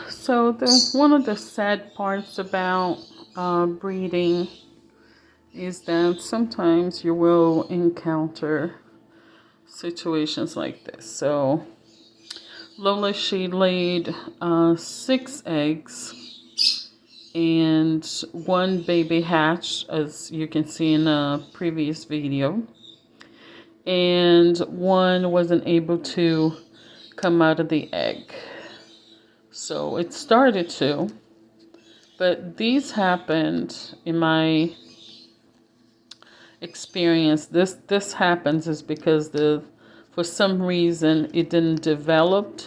So one of the sad parts about breeding is that sometimes you will encounter situations like this. So Lola, she laid 6 eggs, and one baby hatched, as you can see in a previous video, and one wasn't able to come out of the egg. So it started to, but these happened in my experience. This happens is because for some reason it didn't develop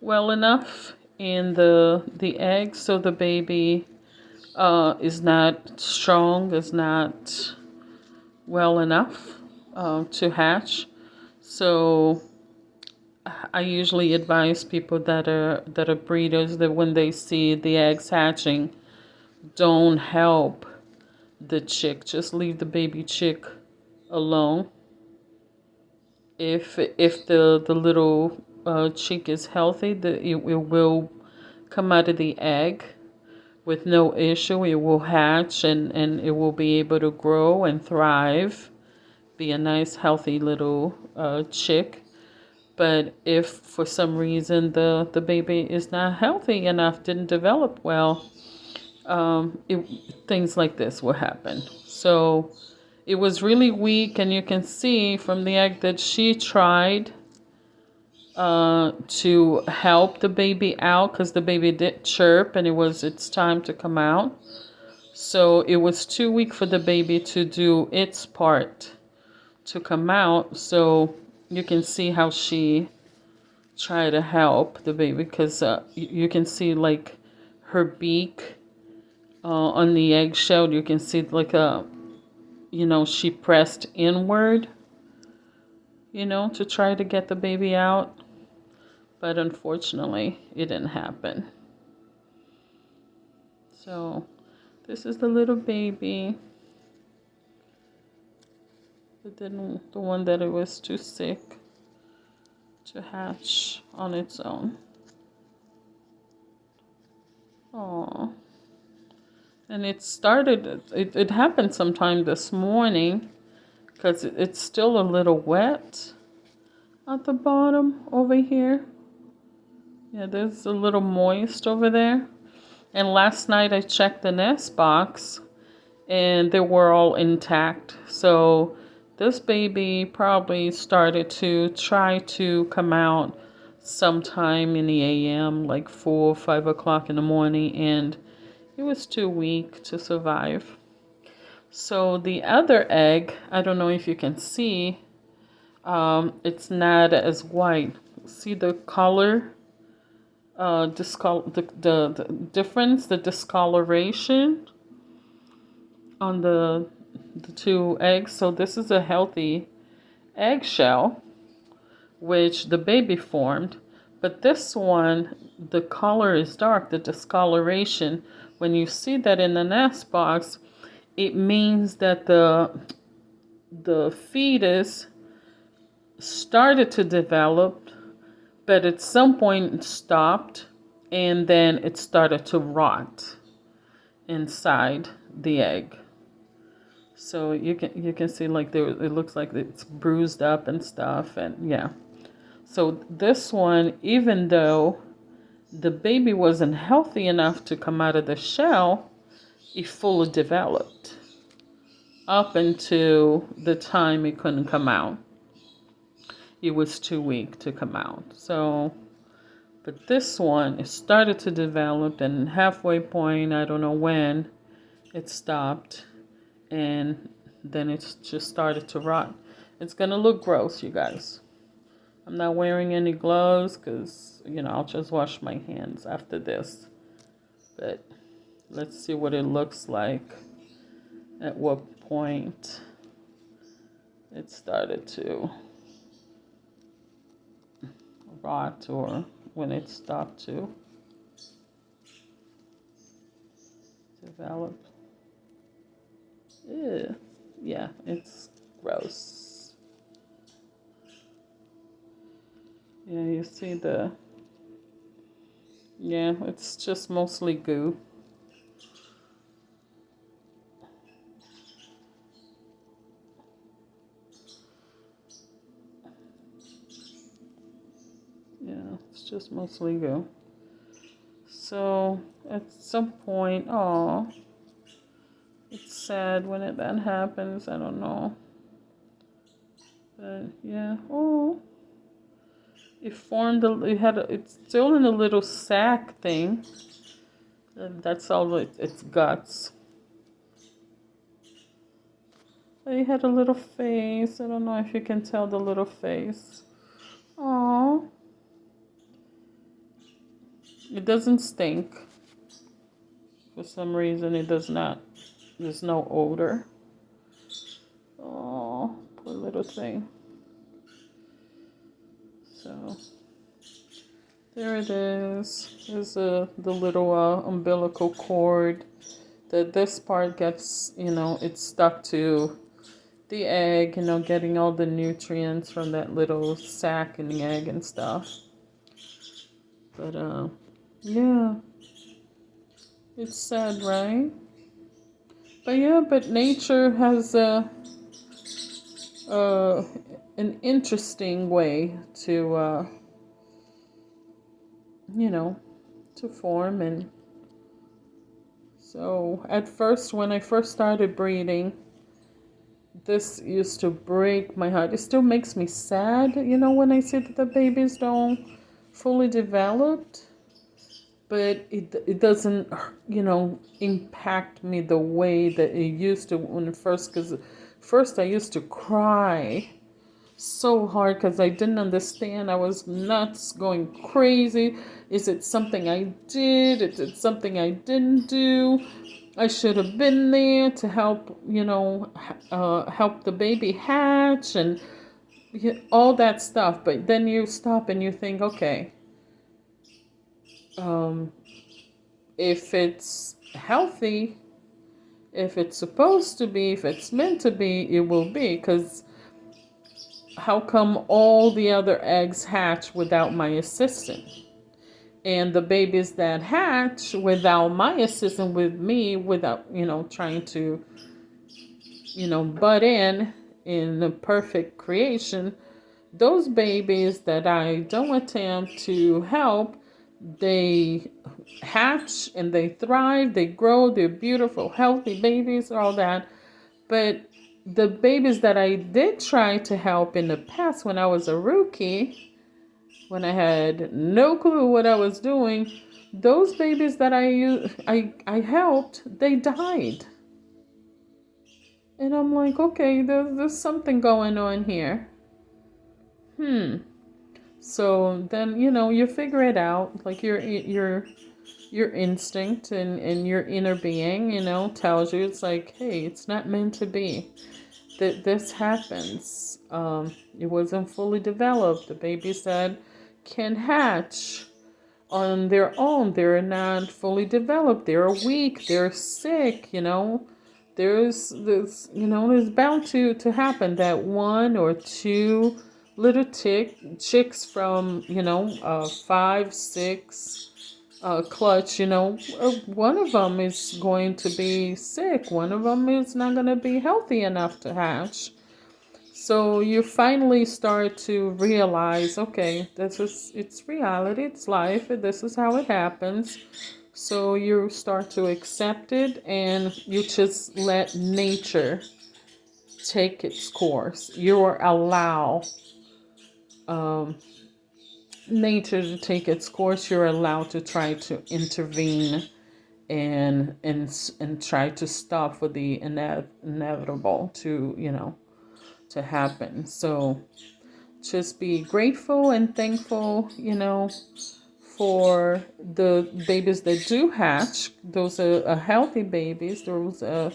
well enough in the egg, so the baby is not strong, is not well enough to hatch. So I usually advise people that are breeders that when they see the eggs hatching, don't help the chick. Just leave the baby chick alone. If the little chick is healthy, it will come out of the egg with no issue. It will hatch and it will be able to grow and thrive, be a nice healthy little chick. But if for some reason the baby is not healthy enough, didn't develop well, things like this will happen. So it was really weak, and you can see from the egg that she tried to help the baby out, because the baby did chirp and it's time to come out. So it was too weak for the baby to do its part to come out. So you can see how she tried to help the baby, because you can see like her beak on the eggshell. You can see like she pressed inward, to try to get the baby out. But unfortunately, it didn't happen. So this is the little baby. The one that it was too sick to hatch on its own. Oh, and it happened sometime this morning, because it's still a little wet at the bottom over here. Yeah, there's a little moist over there. And last night I checked the nest box and they were all intact. So this baby probably started to try to come out sometime in the AM, like 4 or 5 o'clock in the morning, and it was too weak to survive. So the other egg, I don't know if you can see, it's not as white. See the color, the difference, the discoloration on the two eggs. So this is a healthy eggshell, which the baby formed. But this one, the color is dark, the discoloration. When you see that in the nest box, it means that the fetus started to develop, but at some point it stopped, and then it started to rot inside the egg. So you can see like it looks like it's bruised up and stuff, and yeah. So this one, even though the baby wasn't healthy enough to come out of the shell, it fully developed up until the time it couldn't come out. It was too weak to come out. So, but this one, it started to develop, and halfway point, I don't know when, it stopped, and then it just started to rot. It's gonna look gross, you guys. I'm not wearing any gloves because, I'll just wash my hands after this. But let's see what it looks like at what point it started to rot, or when it stopped to develop. Ew. Yeah, it's gross. Yeah, you see Yeah, it's just mostly goo. Yeah, it's just mostly goo. So at some point, oh, it's sad when that happens. I don't know. But yeah, oh, it's still in a little sack thing. And that's all its guts. It had a little face. I don't know if you can tell the little face. Oh, it doesn't stink. For some reason, it does not. There's no odor. Oh, poor little thing. So there it is. There's the little umbilical cord. This part gets, it's stuck to the egg, getting all the nutrients from that little sac in the egg and stuff. But yeah, it's sad, right? But yeah, but nature has uh, an interesting way to, you know, to form. And so at first, when I first started breeding, this used to break my heart. It still makes me sad, when I see that the babies don't fully developed. But it doesn't, impact me the way that it used to when first, because first I used to cry so hard because I didn't understand. I was nuts, going crazy. Is it something I did? Is it something I didn't do? I should have been there to help, help the baby hatch and all that stuff. But then you stop and you think, okay, um, if it's healthy, if it's supposed to be, if it's meant to be, it will be. Because how come all the other eggs hatch without my assistance? And the babies that hatch without my assistance, with me, without, trying to, butt in the perfect creation, those babies that I don't attempt to help, they hatch and they thrive, they grow, they're beautiful, healthy babies, all that. But the babies that I did try to help in the past when I was a rookie, when I had no clue what I was doing, those babies that I helped, they died. And I'm like, okay, there's something going on here. So then, you figure it out, like your instinct and your inner being, tells you, it's like, hey, it's not meant to be. That this happens. It wasn't fully developed. The babies that can hatch on their own, they're not fully developed. They're weak. They're sick. There's this. There's bound to happen that one or two little chicks from 5, 6 clutch, one of them is going to be sick. One of them is not going to be healthy enough to hatch. So you finally start to realize, okay, it's reality, it's life, this is how it happens. So you start to accept it and you just let nature take its course. You allow nature to take its course. You're allowed to try to intervene and try to stop for the inevitable to happen. So just be grateful and thankful, for the babies that do hatch. Those are healthy babies. Those are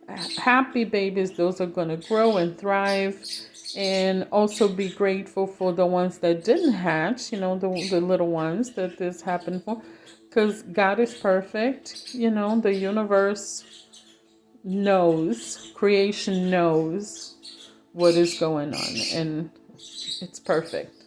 happy babies. Those are going to grow and thrive. And also be grateful for the ones that didn't hatch, the little ones that this happened for. Because God is perfect. The universe knows, creation knows what is going on. And it's perfect.